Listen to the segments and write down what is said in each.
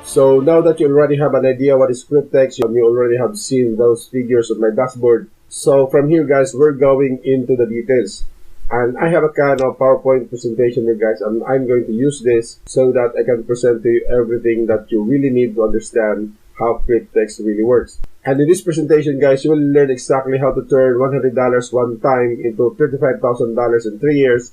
So now that you already have an idea what is Cryptex, you already have seen those figures on my dashboard. So from here guys, we're going into the details. And I have a kind of PowerPoint presentation here guys, and I'm going to use this so that I can present to you everything that you really need to understand how Cryptex really works. And in this presentation guys, you will learn exactly how to turn $100 one time into $35,000 in 3 years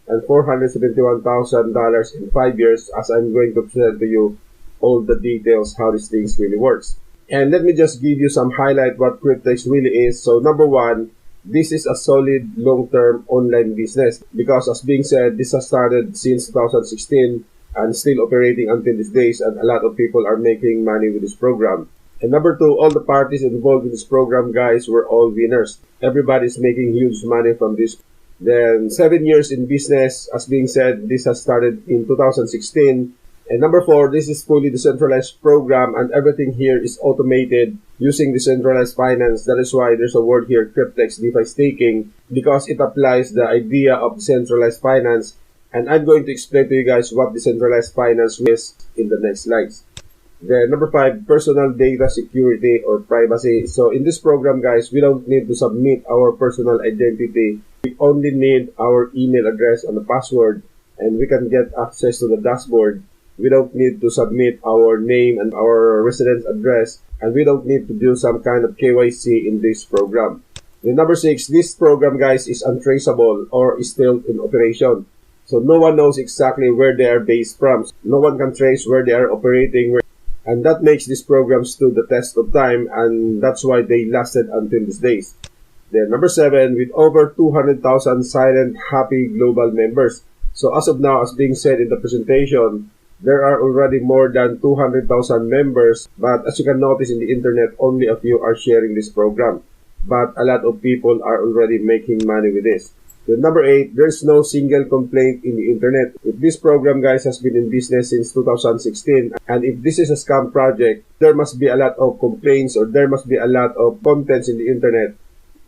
and $471,000 in 5 years, as I'm going to present to you all the details how these things really works. And let me just give you some highlight what Cryptex really is. So number one, this is a solid long-term online business because as being said, this has started since 2016 and still operating until these days, and a lot of people are making money with this program. And number two, all the parties involved in this program guys were all winners. Everybody's making huge money from this. Then 7 years in business, as being said, this has started in 2016. And number four, this is fully decentralized program and everything here is automated using decentralized finance. That is why there's a word here, Cryptex DeFi staking, because it applies the idea of decentralized finance. And I'm going to explain to you guys what decentralized finance is in the next slides. Then number five, personal data security or privacy. So in this program guys, we don't need to submit our personal identity. We only need our email address and the password, and we can get access to the dashboard. We don't need to submit our name and our residence address, and we don't need to do some kind of KYC in this program. Then number six, this program guys is untraceable or is still in operation. So no one knows exactly where they are based from. No one can trace where they are operating, and that makes this program stood the test of time, and that's why they lasted until these days. Then number seven, with over 200,000 silent happy global members. So as of now, as being said in the presentation, there are already more than 200,000 members, but as you can notice in the internet, only a few are sharing this program. But a lot of people are already making money with this. Then number eight, there's no single complaint in the internet. If this program guys has been in business since 2016, and if this is a scam project, there must be a lot of complaints or there must be a lot of contents in the internet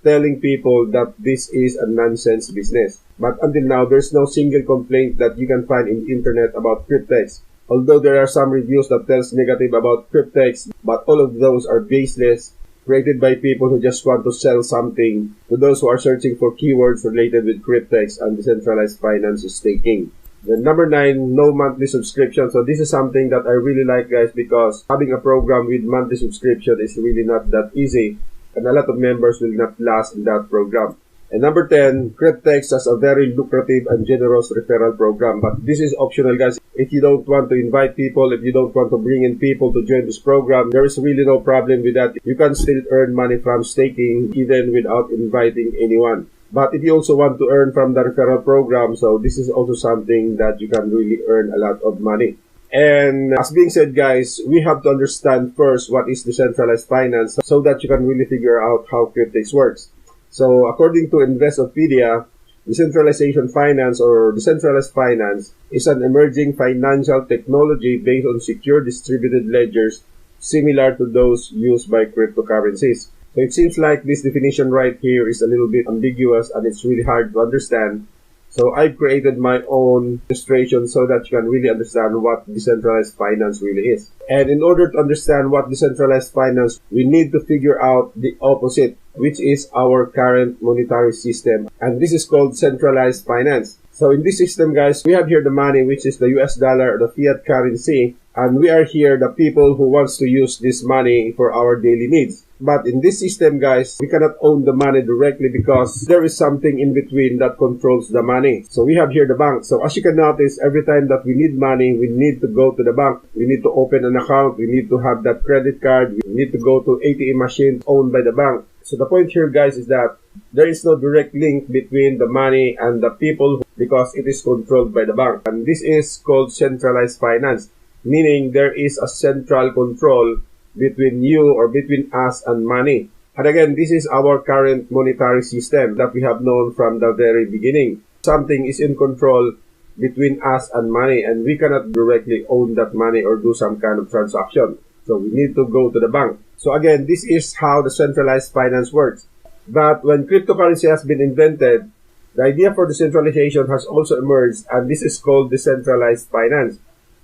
telling people that this is a nonsense business. But until now, there's no single complaint that you can find in the internet about Cryptex. Although there are some reviews that tells negative about Cryptex, but all of those are baseless, created by people who just want to sell something to those who are searching for keywords related with Cryptex and decentralized finance staking. Then number nine, no monthly subscription. So this is something that I really like guys, because having a program with monthly subscription is really not that easy, and a lot of members will not last in that program. And number 10, Cryptex has a very lucrative and generous referral program. But this is optional guys. If you don't want to invite people, if you don't want to bring in people to join this program, there is really no problem with that. You can still earn money from staking even without inviting anyone. But if you also want to earn from the referral program, so this is also something that you can really earn a lot of money. And as being said guys, we have to understand first what is decentralized finance so that you can really figure out how Cryptex works. So according to Investopedia, decentralization finance or decentralized finance is an emerging financial technology based on secure distributed ledgers similar to those used by cryptocurrencies. So it seems like this definition right here is a little bit ambiguous and it's really hard to understand. So I've created my own illustration so that you can really understand what decentralized finance really is. And in order to understand what decentralized finance, we need to figure out the opposite, which is our current monetary system. And this is called centralized finance. So in this system, guys, we have here the money, which is the US dollar, the fiat currency. And we are here the people who wants to use this money for our daily needs. But in this system, guys, we cannot own the money directly because there is something in between that controls the money. So we have here the bank. So as you can notice, every time that we need money, we need to go to the bank. We need to open an account. We need to have that credit card. We need to go to ATM machine owned by the bank. So the point here, guys, is that there is no direct link between the money and the people because it is controlled by the bank. And this is called centralized finance, meaning there is a central control between you or between us and money. And again, this is our current monetary system that we have known from the very beginning. Something is in control between us and money, and we cannot directly own that money or do some kind of transaction. So we need to go to the bank. So again, this is how the centralized finance works. But when cryptocurrency has been invented, the idea for decentralization has also emerged, and this is called decentralized finance.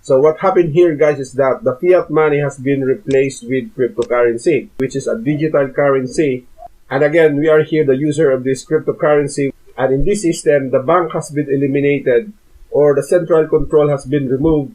So what happened here, guys, is that the fiat money has been replaced with cryptocurrency, which is a digital currency. And again, we are here the user of this cryptocurrency. And in this system, the bank has been eliminated, or the central control has been removed,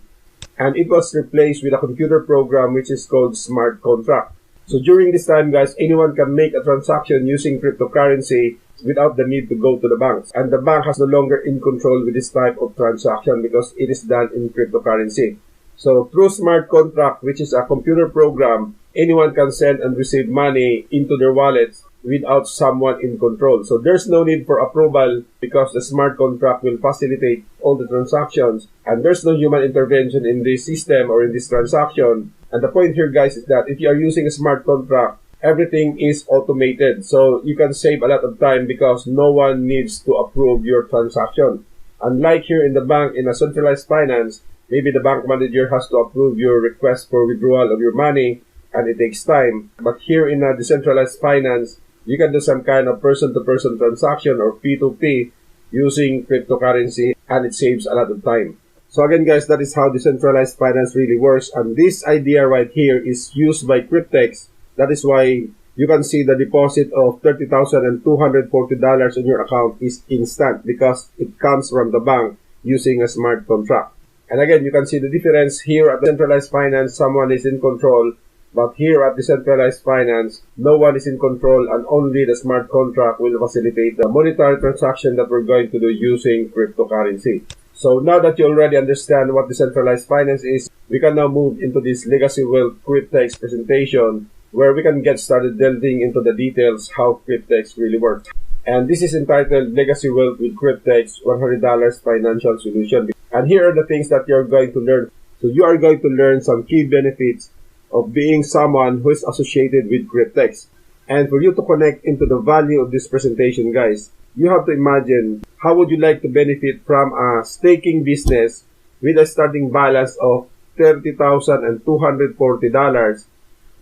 and it was replaced with a computer program which is called smart contract. So during this time, guys, anyone can make a transaction using cryptocurrency without the need to go to the banks. And the bank has no longer in control with this type of transaction because it is done in cryptocurrency. So through smart contract, which is a computer program, anyone can send and receive money into their wallets without someone in control. So there's no need for approval because the smart contract will facilitate all the transactions, and there's no human intervention in this system or in this transaction. And the point here, guys, is that if you are using a smart contract, everything is automated. So you can save a lot of time because no one needs to approve your transaction. Unlike here in the bank, in a centralized finance, maybe the bank manager has to approve your request for withdrawal of your money, and it takes time. But here in a decentralized finance, you can do some kind of person-to-person transaction or P2P using cryptocurrency, and it saves a lot of time. So again, guys, that is how decentralized finance really works. And this idea right here is used by Cryptex. That is why you can see the deposit of $30,240 in your account is instant because it comes from the bank using a smart contract. And again, you can see the difference here at centralized finance, someone is in control. But here at decentralized finance, no one is in control, and only the smart contract will facilitate the monetary transaction that we're going to do using cryptocurrency. So now that you already understand what decentralized finance is, we can now move into this legacy wealth Cryptex presentation where we can get started delving into the details how Cryptex really works. And this is entitled Legacy Wealth with Cryptex $100 Financial Solution. And here are the things that you're going to learn. So you are going to learn some key benefits of being someone who is associated with Cryptex. And for you to connect into the value of this presentation, guys, you have to imagine how would you like to benefit from a staking business with a starting balance of $30,240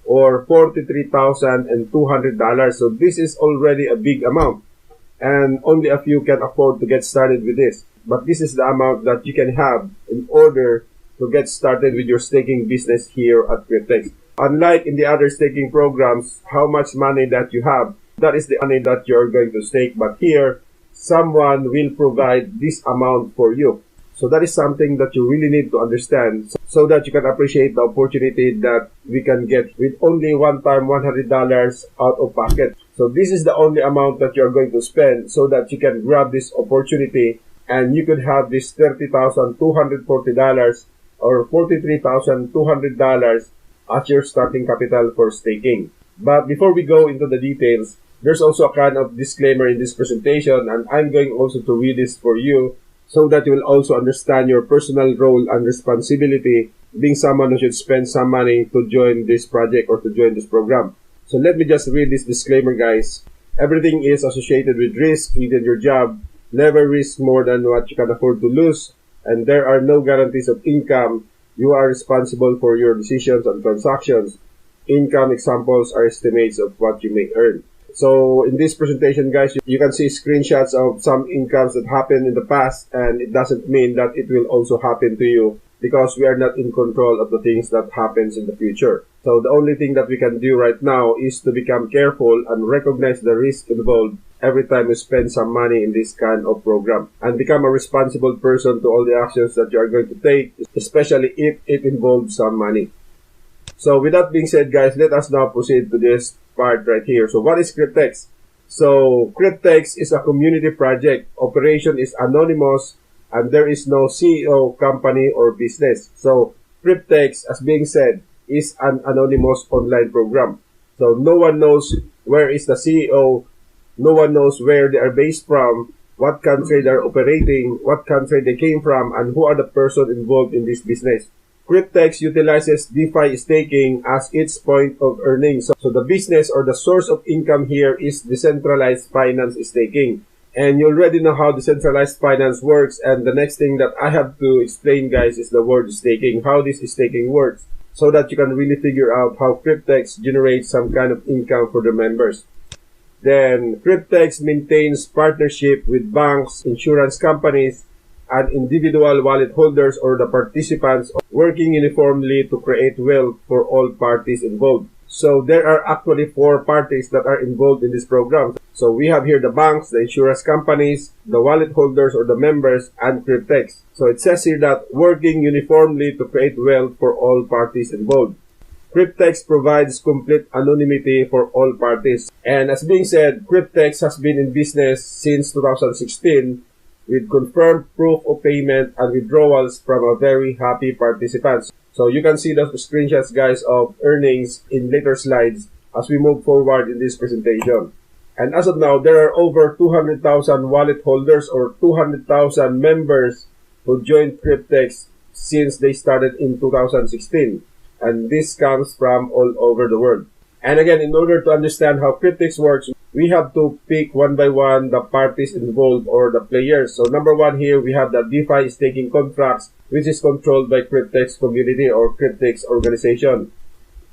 or $43,200. So this is already a big amount, and only a few can afford to get started with this. But this is the amount that you can have in order to get started with your staking business here at Cryptex. Unlike in the other staking programs, how much money that you have, that is the money that you're going to stake. But here, someone will provide this amount for you. So that is something that you really need to understand so that you can appreciate the opportunity that we can get with only one time $100 out of pocket. So this is the only amount that you're going to spend so that you can grab this opportunity and you could have this $30,240 or $43,200 as your starting capital for staking. But before we go into the details, there's also a kind of disclaimer in this presentation, and I'm going also to read this for you so that you will also understand your personal role and responsibility being someone who should spend some money to join this project or to join this program. So let me just read this disclaimer, guys. Everything is associated with risk, even your job. Never risk more than what you can afford to lose, and there are no guarantees of income. You are responsible for your decisions and transactions. Income examples are estimates of what you may earn. So in this presentation, guys, you can see screenshots of some incomes that happened in the past, and it doesn't mean that it will also happen to you because we are not in control of the things that happens in the future. So the only thing that we can do right now is to become careful and recognize the risk involved every time you spend some money in this kind of program, and become a responsible person to all the actions that you are going to take, especially if it involves some money. So with that being said, guys, let us now proceed to this part right here. So what is Cryptex? So Cryptex is a community project. Operation is anonymous, and there is no CEO, company, or business. So Cryptex, as being said, is an anonymous online program. So no one knows where is the CEO, no one knows where they are based from, what country they are operating, what country they came from, and who are the person involved in this business. Cryptex utilizes DeFi staking as its point of earning. So the business or the source of income here is decentralized finance staking. And you already know how decentralized finance works. And the next thing that I have to explain, guys, is the word staking, how this staking works, so that you can really figure out how Cryptex generates some kind of income for the members. Then Cryptex maintains partnership with banks, insurance companies, and individual wallet holders or the participants working uniformly to create wealth for all parties involved. So there are actually 4 parties that are involved in this program. So we have here the banks, the insurance companies, the wallet holders or the members, and Cryptex. So it says here that working uniformly to create wealth for all parties involved. Cryptex provides complete anonymity for all parties. And as being said, Cryptex has been in business since 2016 with confirmed proof of payment and withdrawals from a very happy participants. So you can see those screenshots, guys, of earnings in later slides as we move forward in this presentation. And as of now, there are over 200,000 wallet holders or 200,000 members who joined Cryptex since they started in 2016. And this comes from all over the world. And again, in order to understand how Cryptex works, we have to pick one by one the parties involved or the players. So number 1 here, we have the DeFi staking contracts, which is controlled by Cryptex community or Cryptex organization.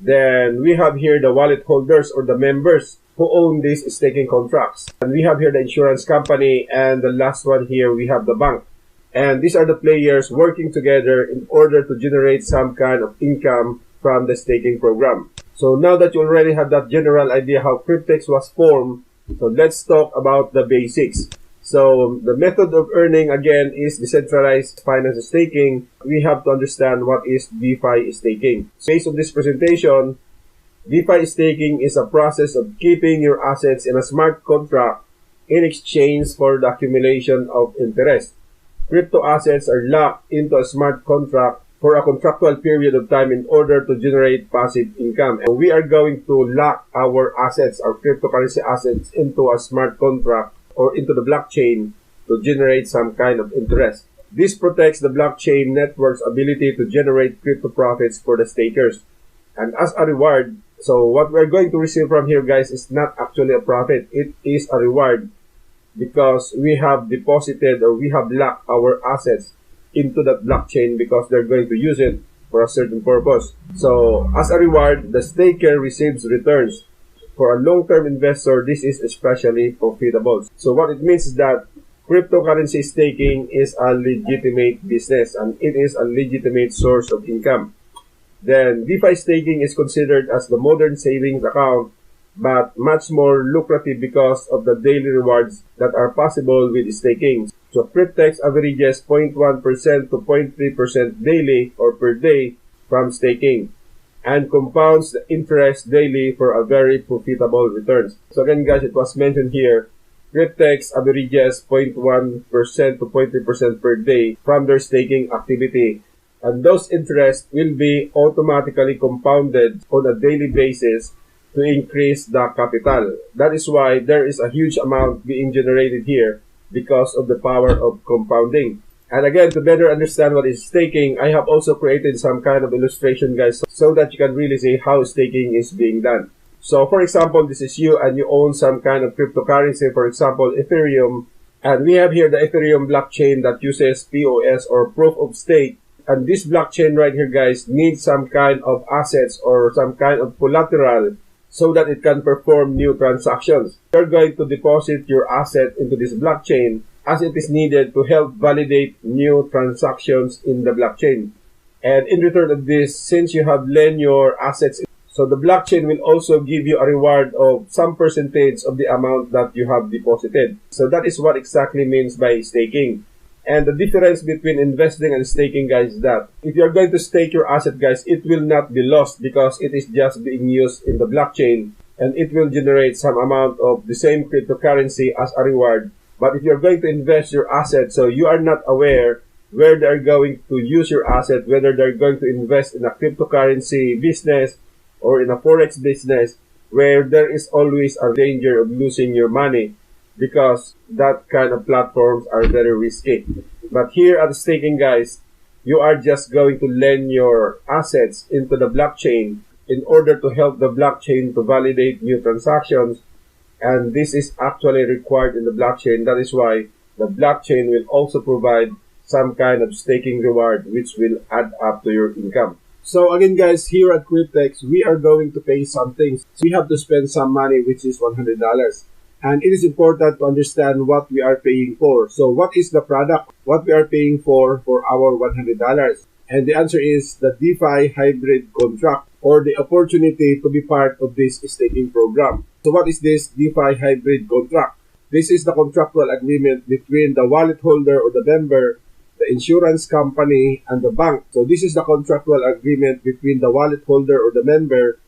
Then we have here the wallet holders or the members who own these staking contracts. And we have here the insurance company, and the last one here, we have the bank. And these are the players working together in order to generate some kind of income from the staking program. So now that you already have that general idea how Cryptex was formed, so let's talk about the basics. So the method of earning again is decentralized finance staking. We have to understand what is DeFi staking. So based on this presentation, DeFi staking is a process of keeping your assets in a smart contract in exchange for the accumulation of interest. Crypto assets are locked into a smart contract for a contractual period of time in order to generate passive income. And we are going to lock our assets, our cryptocurrency assets, into a smart contract or into the blockchain to generate some kind of interest. This protects the blockchain network's ability to generate crypto profits for the stakers. And as a reward, so what we're going to receive from here, guys, is not actually a profit. It is a reward because we have deposited or we have locked our assets into that blockchain because they're going to use it for a certain purpose. So as a reward, the staker receives returns. For a long-term investor, this is especially profitable. So what it means is that cryptocurrency staking is a legitimate business and it is a legitimate source of income. Then DeFi staking is considered as the modern savings account, but much more lucrative because of the daily rewards that are possible with staking. So Cryptex averages 0.1% to 0.3% daily or per day from staking and compounds the interest daily for a very profitable returns. So again, guys, it was mentioned here, Cryptex averages 0.1% to 0.3% per day from their staking activity. And those interests will be automatically compounded on a daily basis to increase the capital. That is why there is a huge amount being generated here because of the power of compounding. And again, to better understand what is staking, I have also created some kind of illustration, guys, so that you can really see how staking is being done. So for example, this is you and you own some kind of cryptocurrency, for example, Ethereum. And we have here the Ethereum blockchain that uses POS or proof of stake. And this blockchain right here, guys, needs some kind of assets or some kind of collateral so that it can perform new transactions. You're going to deposit your asset into this blockchain as it is needed to help validate new transactions in the blockchain. And in return of this, since you have lent your assets, so the blockchain will also give you a reward of some percentage of the amount that you have deposited. So that is what exactly means by staking. And the difference between investing and staking, guys, is that if you're going to stake your asset, guys, it will not be lost because it is just being used in the blockchain and it will generate some amount of the same cryptocurrency as a reward. But if you're going to invest your asset, so you are not aware where they're going to use your asset, whether they're going to invest in a cryptocurrency business or in a forex business, where there is always a danger of losing your money, because that kind of platforms are very risky. But here at staking, guys, you are just going to lend your assets into the blockchain in order to help the blockchain to validate new transactions. And this is actually required in the blockchain. That is why the blockchain will also provide some kind of staking reward which will add up to your income. So again, guys, here at Cryptex, we are going to pay some things. We have to spend some money, which is $100. And it is important to understand what we are paying for. So what is the product? What we are paying for our $100? And the answer is the DeFi hybrid contract, or the opportunity to be part of this staking program. So what is this DeFi hybrid contract? This is the contractual agreement between the wallet holder or the member, the insurance company, and the bank. So this is the contractual agreement between the wallet holder or the member,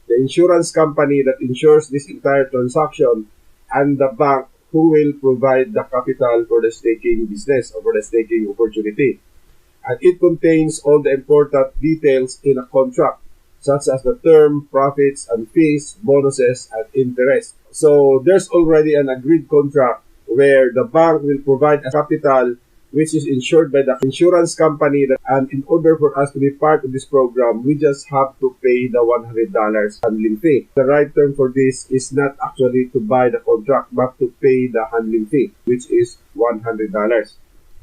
the insurance company that insures this entire transaction, and the bank who will provide the capital for the staking business or for the staking opportunity. And it contains all the important details in a contract, such as the term, profits and fees, bonuses, and interest. So there's already an agreed contract where the bank will provide a capital which is insured by the insurance company, and in order for us to be part of this program, we just have to pay the $100 handling fee. The right term for this is not actually to buy the contract, but to pay the handling fee, which is $100.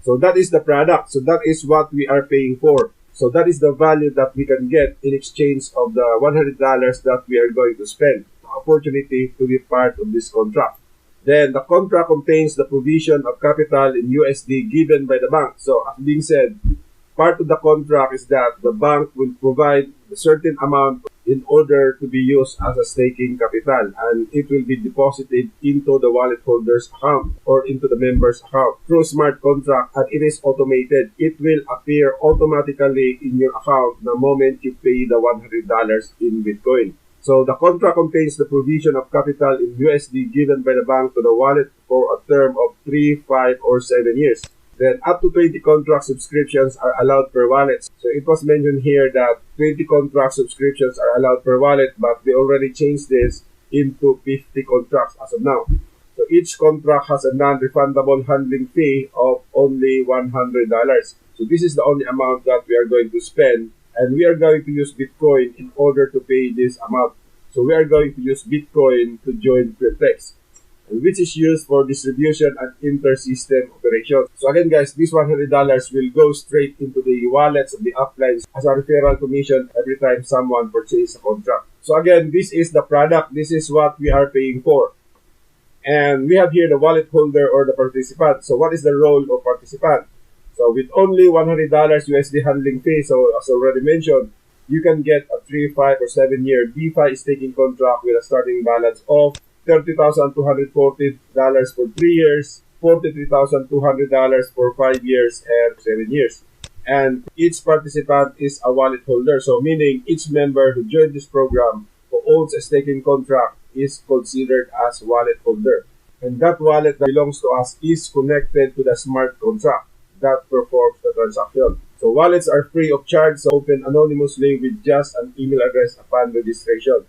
So that is the product. So that is what we are paying for. So that is the value that we can get in exchange of the $100 that we are going to spend. The opportunity to be part of this contract. Then the contract contains the provision of capital in USD given by the bank. So as being said, part of the contract is that the bank will provide a certain amount in order to be used as a staking capital, and it will be deposited into the wallet holder's account or into the member's account through smart contract, and it is automated. It will appear automatically in your account the moment you pay the $100 in Bitcoin. So the contract contains the provision of capital in USD given by the bank to the wallet for a term of 3, 5, or 7 years. Then up to 20 contract subscriptions are allowed per wallet. So it was mentioned here that 20 contract subscriptions are allowed per wallet, but they already changed this into 50 contracts as of now. So each contract has a non-refundable handling fee of only $100. So this is the only amount that we are going to spend, and we are going to use Bitcoin in order to pay this amount. So we are going to use Bitcoin to join Cryptex, which is used for distribution and inter-system operation. So again guys, this $100 will go straight into the wallets of the uplines as a referral commission every time someone purchases a contract. So again, this is the product. This is what we are paying for. And we have here the wallet holder or the participant. So what is the role of participant? So with only $100 USD handling fee, so as already mentioned, you can get a 3, 5, or 7 year DeFi staking contract with a starting balance of $30,240 for 3 years, $43,200 for 5 years, and 7 years. And each participant is a wallet holder, so meaning each member who joined this program who owns a staking contract is considered as wallet holder. And that wallet that belongs to us is connected to the smart contract that performs the transaction. So wallets are free of charge, so open anonymously with just an email address upon registration.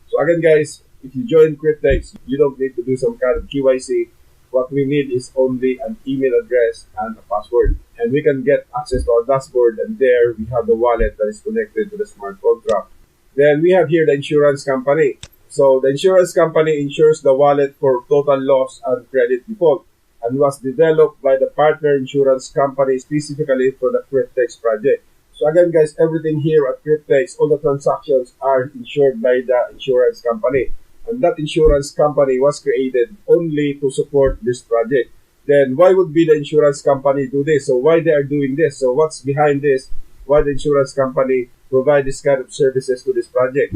So again guys, if you join Cryptex, you don't need to do some kind of KYC. What we need is only an email address and a password. And we can get access to our dashboard, and there we have the wallet that is connected to the smart contract. Then we have here the insurance company. So the insurance company insures the wallet for total loss and credit default, and was developed by the partner insurance company specifically for the Cryptex project. So again guys, everything here at Cryptex, all the transactions are insured by the insurance company. And that insurance company was created only to support this project. Then why would be the insurance company do this? So why they are doing this? So what's behind this? Why the insurance company provide this kind of services to this project?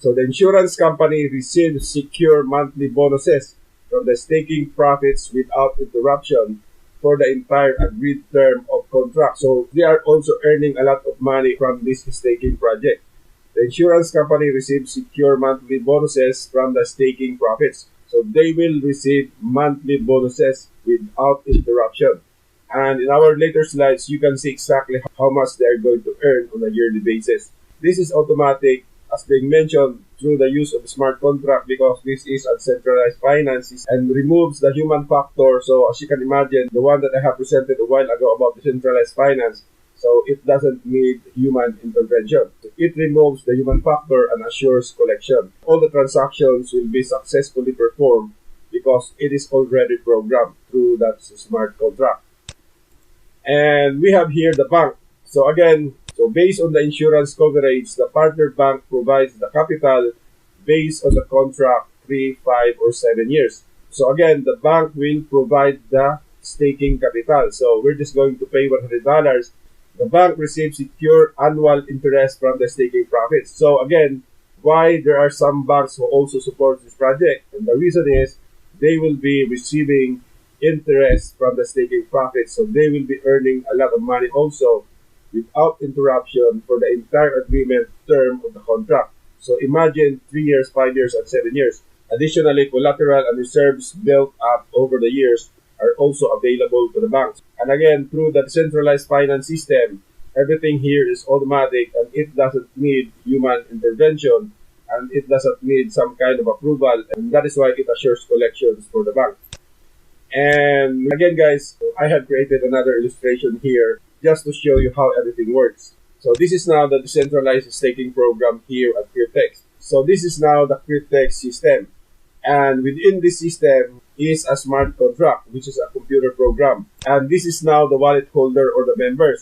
So the insurance company receives secure monthly bonuses from the staking profits without interruption for the entire agreed term of contract. So they are also earning a lot of money from this staking project. The insurance company receives secure monthly bonuses from the staking profits. So they will receive monthly bonuses without interruption. And in our later slides, you can see exactly how much they are going to earn on a yearly basis. This is automatic, as being mentioned, through the use of smart contract, because this is uncentralized finances and removes the human factor. So as you can imagine, the one that I have presented a while ago about decentralized finance, so it doesn't need human intervention. It removes the human factor and assures collection. All the transactions will be successfully performed because it is already programmed through that smart contract. And we have here the bank. So again, based on the insurance coverage, the partner bank provides the capital based on the contract 3, 5, or 7 years. So again, the bank will provide the staking capital. So we're just going to pay $100. The bank receives secure annual interest from the staking profits. So again, why there are some banks who also support this project? And the reason is they will be receiving interest from the staking profits. So they will be earning a lot of money also without interruption for the entire agreement term of the contract. So imagine 3 years, 5 years, and 7 years. Additionally, collateral and reserves built up over the years are also available to the banks. And again, through the decentralized finance system, everything here is automatic and it doesn't need human intervention and it doesn't need some kind of approval, and that is why it assures collections for the bank. And again guys, I have created another illustration here just to show you how everything works. So this is now the decentralized staking program here at Cryptex. So this is now the Cryptex system. And within this system is a smart contract, which is a computer program. And this is now the wallet holder or the members.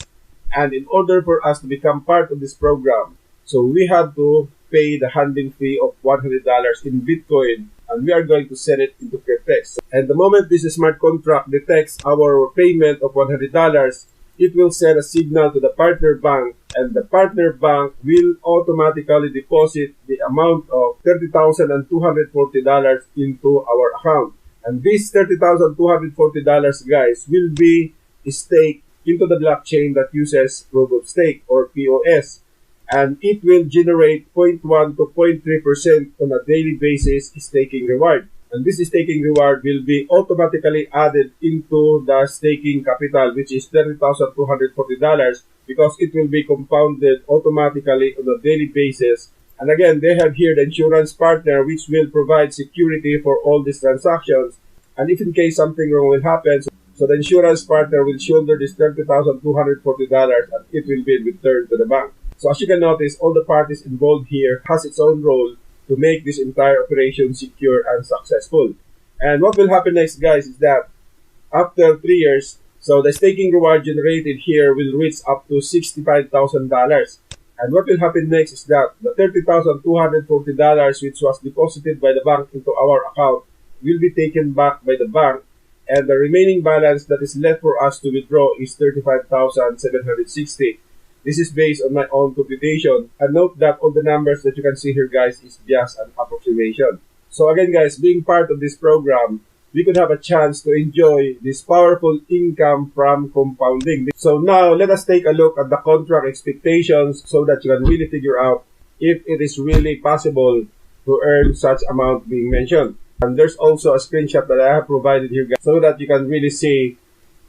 And in order for us to become part of this program, so we have to pay the handling fee of $100 in Bitcoin, and we are going to send it into Cryptex. And the moment this smart contract detects our payment of $100, it will send a signal to the partner bank, and the partner bank will automatically deposit the amount of $30,240 into our account. And this $30,240, guys, will be staked into the blockchain that uses proof of stake or POS. And it will generate 0.1 to 0.3% on a daily basis staking reward. And this staking reward will be automatically added into the staking capital, which is $30,240, because it will be compounded automatically on a daily basis. And again, they have here the insurance partner, which will provide security for all these transactions. And if in case something wrong will happen, so the insurance partner will shoulder this $30,240 and it will be returned to the bank. So as you can notice, all the parties involved here has its own role to make this entire operation secure and successful. And what will happen next, guys, is that after 3 years, so the staking reward generated here will reach up to $65,000. And what will happen next is that the $30,240, which was deposited by the bank into our account, will be taken back by the bank. And the remaining balance that is left for us to withdraw is $35,760. This is based on my own computation. And note that all the numbers that you can see here, guys, is just an approximation. So again, guys, being part of this program, we could have a chance to enjoy this powerful income from compounding. So now, let us take a look at the contract expectations so that you can really figure out if it is really possible to earn such amount being mentioned. And there's also a screenshot that I have provided here, guys, so that you can really see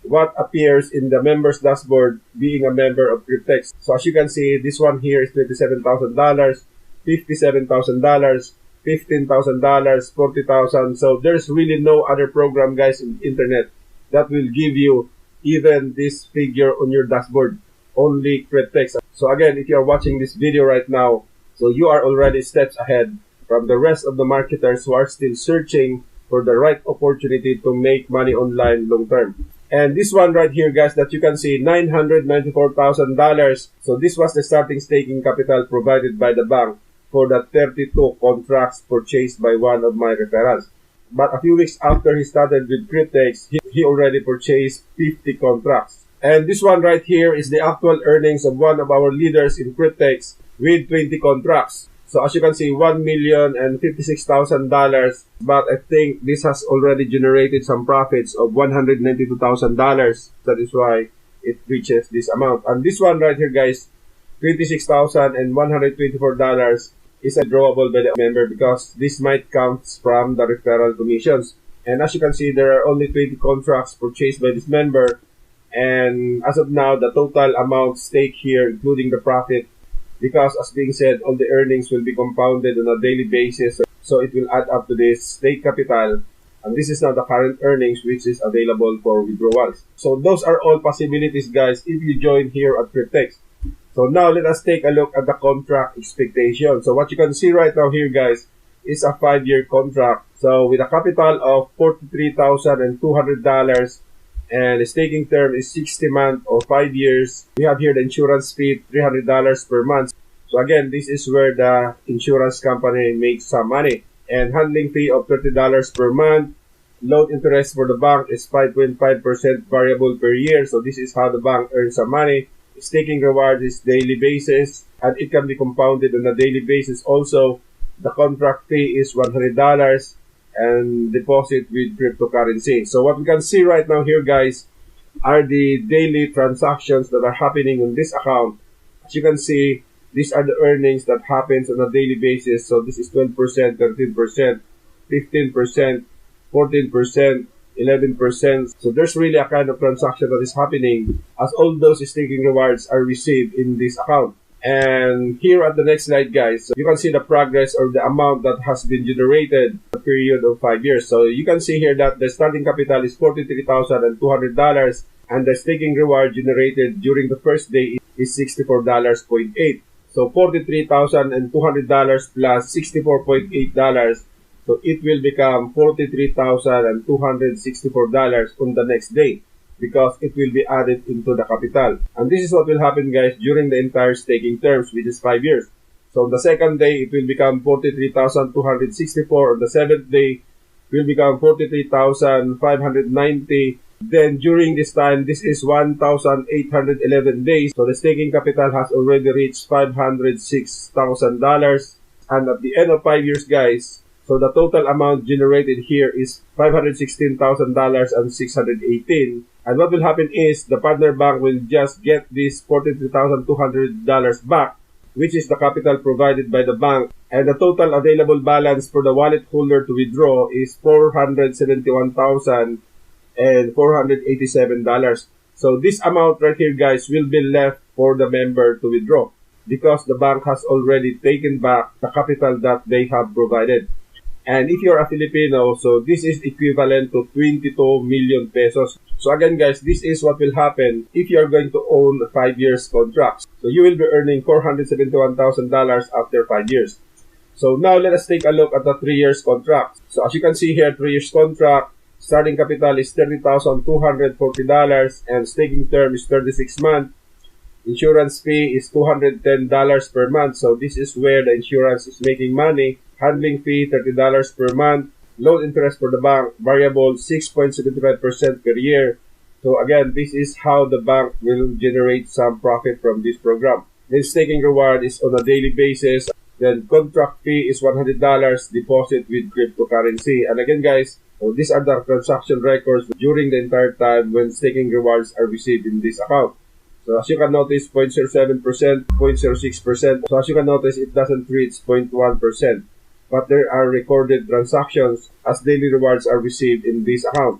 what appears in the members dashboard being a member of Cryptex. So as you can see, this one here is $27,000, $57,000, $15,000, $40,000. So there's really no other program, guys, in the internet that will give you even this figure on your dashboard. Only Cryptex. So again, if you are watching this video right now, so you are already steps ahead from the rest of the marketers who are still searching for the right opportunity to make money online long term. And this one right here, guys, that you can see, $994,000. So this was the starting staking capital provided by the bank for the 32 contracts purchased by one of my referrals. But a few weeks after he started with Cryptex, he already purchased 50 contracts. And this one right here is the actual earnings of one of our leaders in Cryptex with 20 contracts. So as you can see, $1,056,000, but I think this has already generated some profits of $192,000. That is why it reaches this amount. And this one right here, guys, $26,124 is drawable by the member because this might count from the referral commissions. And as you can see, there are only 20 contracts purchased by this member. And as of now, the total amount stake here, including the profit, because as being said, all the earnings will be compounded on a daily basis. So it will add up to this stake capital. And this is now the current earnings, which is available for withdrawals. So those are all possibilities, guys, if you join here at Cryptex. So now let us take a look at the contract expectation. So what you can see right now here, guys, is a 5-year contract. So with a capital of $43,200 and the staking term is 60 months or 5 years. We have here the insurance fee, $300 per month. So again, this is where the insurance company makes some money. And handling fee of $30 per month. Loan interest for the bank is 5.5% variable per year. So this is how the bank earns some money. Staking reward is daily basis, and it can be compounded on a daily basis also. The contract fee is $100 and deposit with cryptocurrency. So what we can see right now here, guys, are the daily transactions that are happening on this account. As you can see, these are the earnings that happens on a daily basis. So this is 12%, 13%, 15%, 14%, 11%. So there's really a kind of transaction that is happening as all those staking rewards are received in this account. And here at the next slide, guys, you can see the progress or the amount that has been generated in a period of 5 years. So you can see here that the starting capital is $43,200 and the staking reward generated during the first day is $64.8. So $43,200 plus $64.8. So it will become $43,264 on the next day, because it will be added into the capital. And this is what will happen, guys, during the entire staking terms, which is 5 years. So on the second day, it will become 43,264. On the seventh day, it will become 43,590. Then during this time, this is 1,811 days. So the staking capital has already reached $506,000. And at the end of 5 years, guys, so the total amount generated here is $516,000 and 618. And what will happen is the partner bank will just get this $43,200 back, which is the capital provided by the bank. And the total available balance for the wallet holder to withdraw is $471,487. So this amount right here, guys, will be left for the member to withdraw, because the bank has already taken back the capital that they have provided. And if you're a Filipino, so this is equivalent to 22 million pesos. So again, guys, this is what will happen if you're going to own a 5 years contract. So you will be earning $471,000 after 5 years. So now let us take a look at the 3 years contract. So as you can see here, 3 years contract, starting capital is $30,240 and staking term is 36 months. Insurance fee is $210 per month. So this is where the insurance is making money. Handling fee, $30 per month. Loan interest for the bank, variable 6.75% per year. So again, this is how the bank will generate some profit from this program. Then staking reward is on a daily basis. Then contract fee is $100, deposit with cryptocurrency. And again, guys, so these are the transaction records during the entire time when staking rewards are received in this account. So as you can notice, 0.07%, 0.06%. So as you can notice, it doesn't reach 0.1%. But there are recorded transactions as daily rewards are received in this account.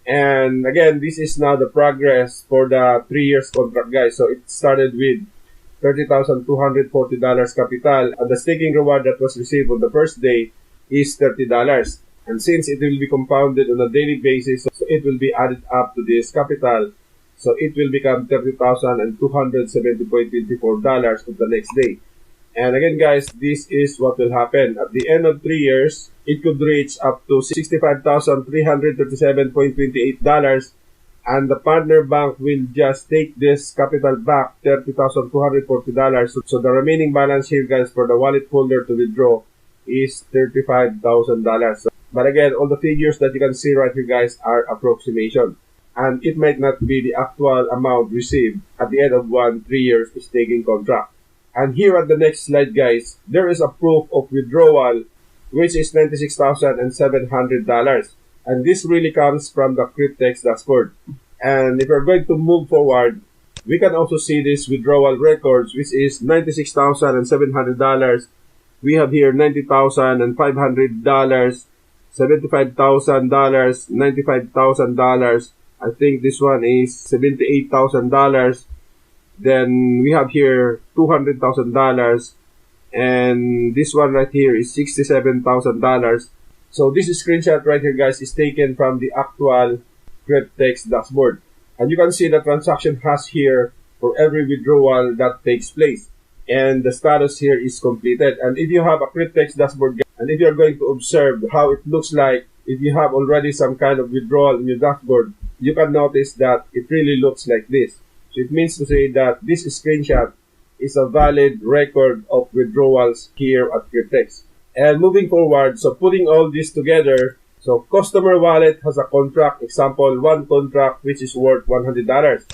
And again, this is now the progress for the 3 years contract, guys. So it started with $30,240 capital, and the staking reward that was received on the first day is $30. And since it will be compounded on a daily basis, so it will be added up to this capital. So it will become $30,270.24 on the next day. And again, guys, this is what will happen. At the end of 3 years, it could reach up to $65,337.28. And the partner bank will just take this capital back, $30,240. So the remaining balance here, guys, for the wallet holder to withdraw is $35,000. But again, all the figures that you can see right here, guys, are approximation. And it might not be the actual amount received at the end of 3 years staking contract. And here at the next slide, guys, there is a proof of withdrawal, which is $96,700. And this really comes from the Cryptex dashboard. And if we're going to move forward, we can also see this withdrawal records, which is $96,700. We have here $90,500, $75,000, $95,000. I think this one is $78,000. Then we have here $200,000, and this one right here is $67,000. So this screenshot right here, guys, is taken from the actual Cryptex dashboard. And you can see the transaction has here for every withdrawal that takes place. And the status here is completed. And if you have a Cryptex dashboard, and if you're going to observe how it looks like, if you have already some kind of withdrawal in your dashboard, you can notice that it really looks like this. So it means to say that this screenshot is a valid record of withdrawals here at Cryptex. And moving forward, so putting all this together, So customer wallet has a contract, example, one contract which is worth $100.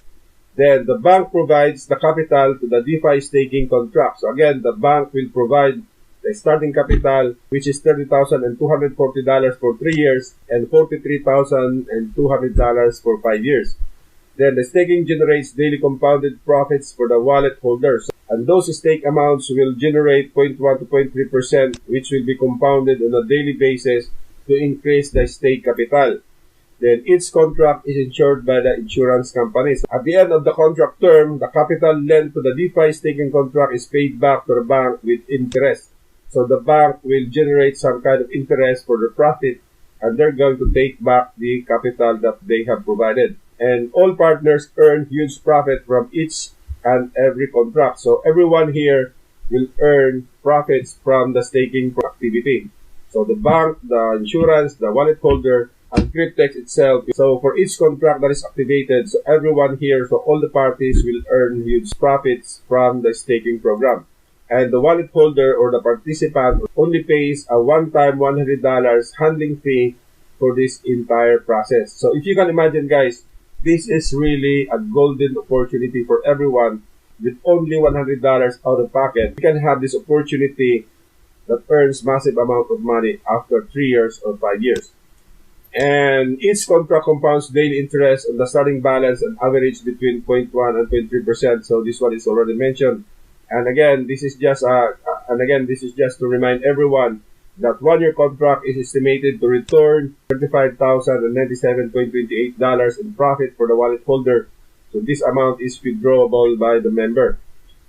Then the bank provides the capital to the DeFi staking contract. So again, the bank will provide the starting capital, which is $30,240 for 3 years and $43,200 for 5 years. Then the staking generates daily compounded profits for the wallet holders. And those stake amounts will generate 0.1 to 0.3%, which will be compounded on a daily basis to increase the stake capital. Then each contract is insured by the insurance companies. At the end of the contract term, the capital lent to the DeFi staking contract is paid back to the bank with interest. So the bank will generate some kind of interest for the profit, and they're going to take back the capital that they have provided. And all partners earn huge profit from each and every contract. So everyone here will earn profits from the staking activity. So the bank, the insurance, the wallet holder, and Cryptex itself. So for each contract that is activated, so everyone here, so all the parties will earn huge profits from the staking program. And the wallet holder or the participant only pays a one-time $100 handling fee for this entire process. So if you can imagine, guys, this is really a golden opportunity for everyone. With only $100 out of pocket, you can have this opportunity that earns massive amount of money after 3 years or 5 years. And each contract compounds daily interest on the starting balance and average between 0.1 and 0.3%. So this one is already mentioned. And again, this is just to remind everyone that 1 year contract is estimated to return $35,097.28 in profit for the wallet holder. So this amount is withdrawable by the member.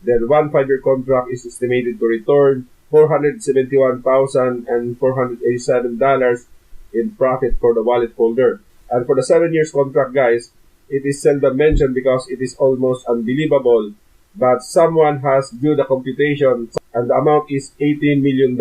Then 1 5-year contract is estimated to return $471,487 in profit for the wallet holder. And for the 7 years contract, guys, it is seldom mentioned because it is almost unbelievable. But someone has do the computation, and the amount is $18 million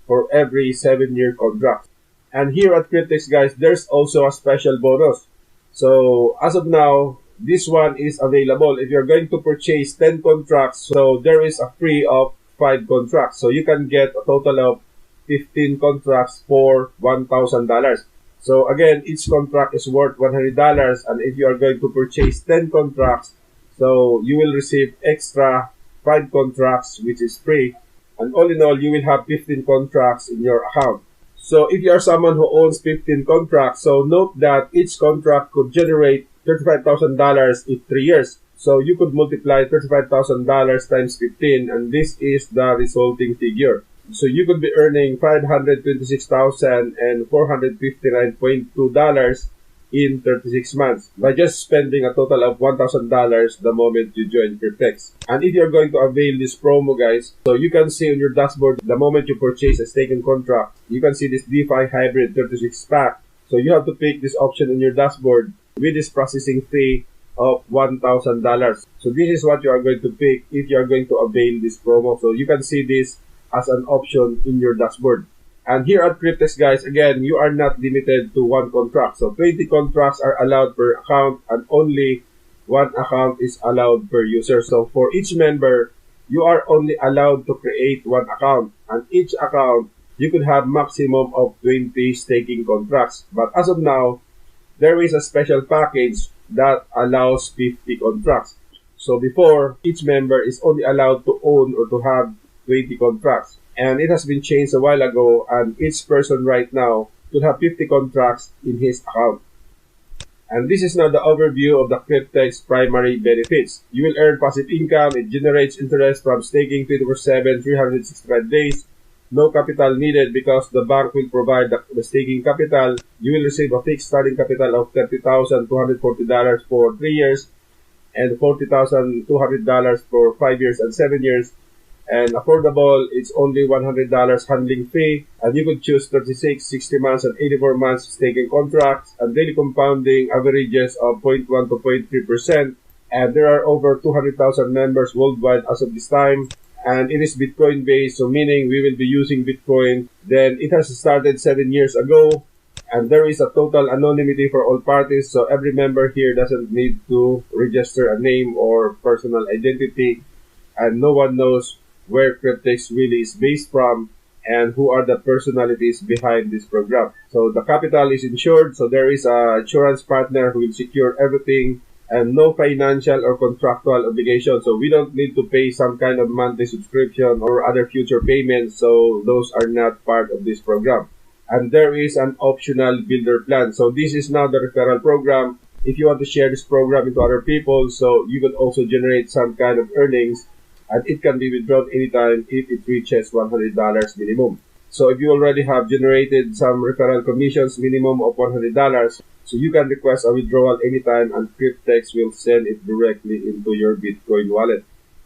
for every 7-year contract. And here at Cryptex, guys, there's also a special bonus. So as of now, this one is available. If you're going to purchase 10 contracts, so there is a free of 5 contracts. So you can get a total of 15 contracts for $1,000. So again, each contract is worth $100. And if you are going to purchase 10 contracts, so you will receive extra 5 contracts, which is free. And all in all, you will have 15 contracts in your account. So if you are someone who owns 15 contracts, so note that each contract could generate $35,000 in 3 years. So you could multiply $35,000 times 15, and this is the resulting figure. So you could be earning $526,459.2 in 36 months by just spending a total of $1,000 the moment you join Cryptex. And if you're going to avail this promo, guys, so you can see on your dashboard the moment you purchase a staking contract, you can see this DeFi Hybrid 36 pack. So you have to pick this option on your dashboard with this processing fee of $1,000. So this is what you are going to pick if you are going to avail this promo. So you can see this as an option in your dashboard. And here at Cryptex, guys, again, you are not limited to 1 contract. So 20 contracts are allowed per account, and only 1 account is allowed per user. So for each member, you are only allowed to create 1 account. And each account, you could have maximum of 20 staking contracts. But as of now, there is a special package that allows 50 contracts. So before, each member is only allowed to own or to have 20 contracts. And it has been changed a while ago, and each person right now could have 50 contracts in his account. And this is now the overview of the Cryptex primary benefits. You will earn passive income. It generates interest from staking 24/7, 365 days. No capital needed because the bank will provide the staking capital. You will receive a fixed starting capital of $30,240 for 3 years and $40,200 for 5 years and 7 years. And affordable, it's only $100 handling fee, and you could choose 36, 60 months, and 84 months staking contracts, and daily compounding averages of 0.1 to 0.3%. And there are over 200,000 members worldwide as of this time, and it is Bitcoin based, so meaning we will be using Bitcoin. Then it has started 7 years ago, and there is a total anonymity for all parties, so every member here doesn't need to register a name or personal identity, and no one knows where Cryptex really is based from. and who are the personalities behind this program. So the capital is insured, so there is a insurance partner who will secure everything, and no financial or contractual obligation. So we don't need to pay some kind of monthly subscription or other future payments, so those are not part of this program. And there is an optional builder plan. So this is now the referral program. If you want to share this program into other people, so you can also generate some kind of earnings, and it can be withdrawn anytime if it reaches $100 minimum. So if you already have generated some referral commissions minimum of $100, so you can request a withdrawal anytime, and Cryptex will send it directly into your Bitcoin wallet.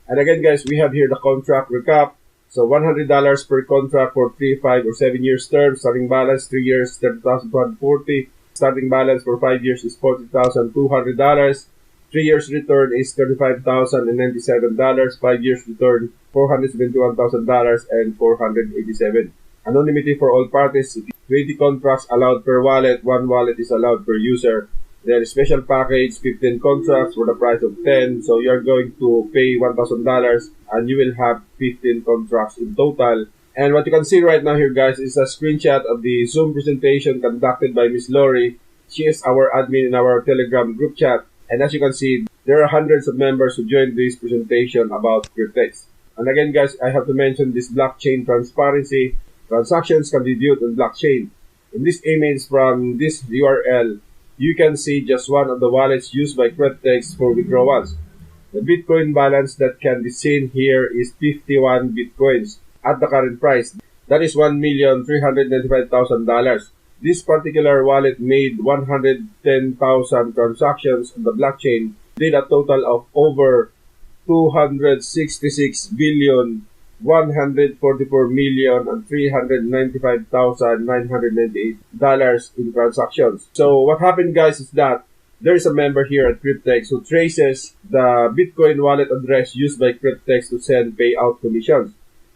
And again guys, we have here the contract recap. So $100 per contract for 3, 5, or 7 years term. Starting balance 3 years, $30,240. Starting balance for 5 years is $40,200. 3 years return is $35,097. 5 years return $471,000 and $487. Anonymity for all parties. 20 contracts allowed per wallet. 1 wallet is allowed per user. Then special package, 15 contracts for the price of 10. So you're going to pay $1,000 and you will have 15 contracts in total. And what you can see right now here guys is a screenshot of the Zoom presentation conducted by Miss Lori. She is our admin in our Telegram group chat. And as you can see, there are hundreds of members who joined this presentation about Cryptex. And again guys, I have to mention this blockchain transparency. Transactions can be viewed on blockchain. In this image from this URL, you can see just one of the wallets used by Cryptex for withdrawals. The Bitcoin balance that can be seen here is 51 Bitcoins at the current price. That is $1,395,000. This particular wallet made 110,000 transactions on the blockchain, did a total of over $266,144,395,998 in transactions. So what happened guys is that there is a member here at Cryptex who traces the Bitcoin wallet address used by Cryptex to send payout commissions.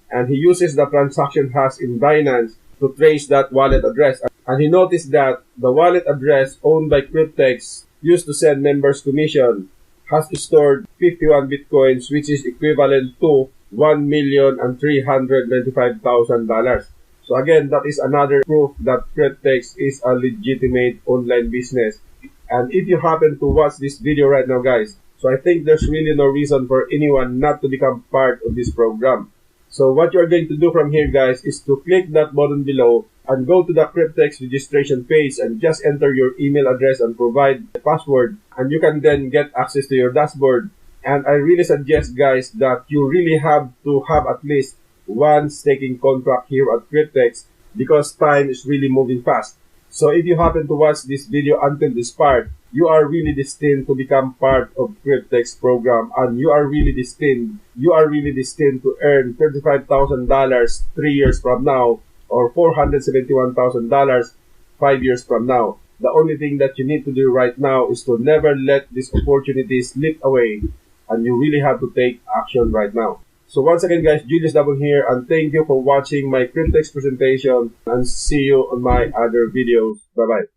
And he uses the transaction hash in Binance to trace that wallet address. And he noticed that the wallet address owned by Cryptex used to send members commission has stored 51 Bitcoins, which is equivalent to $1,395,000. So again, that is another proof that Cryptex is a legitimate online business. And if you happen to watch this video right now guys, so I think there's really no reason for anyone not to become part of this program. So what you're going to do from here guys is to click that button below and go to the Cryptex registration page and just enter your email address and provide the password, and you can then get access to your dashboard. And I really suggest guys that you really have to have at least one staking contract here at Cryptex, because time is really moving fast. So if you happen to watch this video until this part, you are really destined to become part of Cryptex program, and you are really destined to earn $35,000 3 years from now, or $471,000 5 years from now. The only thing that you need to do right now is to never let this opportunity slip away, and you really have to take action right now. So once again guys, Joignez-vous here, and thank you for watching my Cryptex presentation, and see you on my other videos. Bye bye.